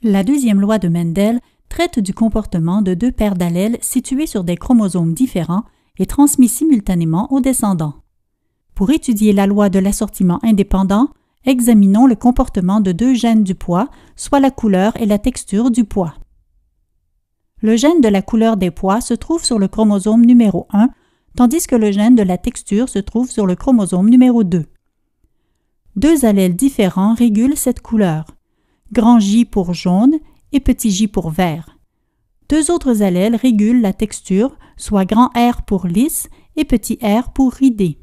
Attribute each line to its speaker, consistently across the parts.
Speaker 1: La deuxième loi de Mendel traite du comportement de deux paires d'allèles situés sur des chromosomes différents et transmis simultanément aux descendants. Pour étudier la loi de l'assortiment indépendant, examinons le comportement de deux gènes du poids, soit la couleur et la texture du poids. Le gène de la couleur des pois se trouve sur le chromosome numéro 1, tandis que le gène de la texture se trouve sur le chromosome numéro 2. Deux allèles différents régulent cette couleur. Grand J pour jaune et petit j pour vert. Deux autres allèles régulent la texture, soit grand R pour lisse et petit r pour ridé.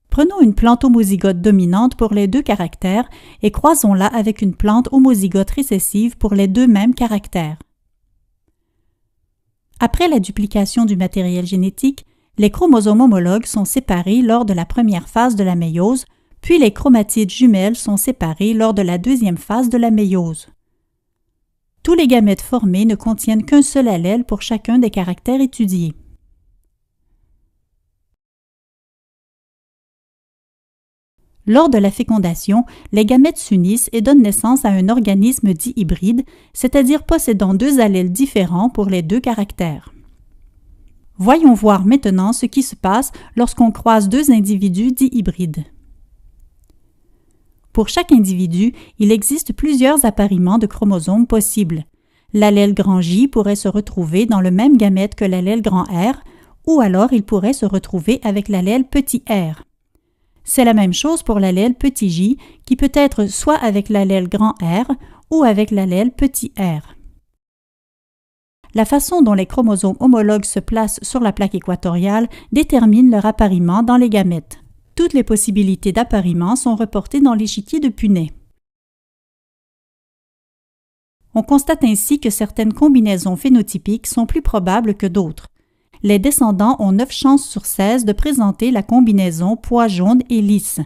Speaker 1: Prenons une plante homozygote dominante pour les deux caractères et croisons-la avec une plante homozygote récessive pour les deux mêmes caractères. Après la duplication du matériel génétique, les chromosomes homologues sont séparés lors de la première phase de la méiose, puis les chromatides jumelles sont séparées lors de la deuxième phase de la méiose. Tous les gamètes formés ne contiennent qu'un seul allèle pour chacun des caractères étudiés. Lors de la fécondation, les gamètes s'unissent et donnent naissance à un organisme dit hybride, c'est-à-dire possédant deux allèles différents pour les deux caractères. Voyons voir maintenant ce qui se passe lorsqu'on croise deux individus dits hybrides. Pour chaque individu, il existe plusieurs appariements de chromosomes possibles. L'allèle grand J pourrait se retrouver dans le même gamète que l'allèle grand R, ou alors il pourrait se retrouver avec l'allèle petit r. C'est la même chose pour l'allèle petit j, qui peut être soit avec l'allèle grand R ou avec l'allèle petit r. La façon dont les chromosomes homologues se placent sur la plaque équatoriale détermine leur appariement dans les gamètes. Toutes les possibilités d'appariement sont reportées dans l'échiquier de Punnett. On constate ainsi que certaines combinaisons phénotypiques sont plus probables que d'autres. Les descendants ont 9 chances sur 16 de présenter la combinaison pois jaune et lisse.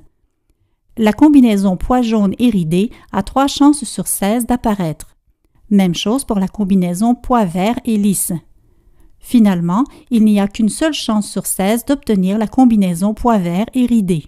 Speaker 1: La combinaison pois jaune et ridé a 3 chances sur 16 d'apparaître. Même chose pour la combinaison pois vert et lisse. Finalement, il n'y a qu'une seule chance sur 16 d'obtenir la combinaison pois vert et ridé.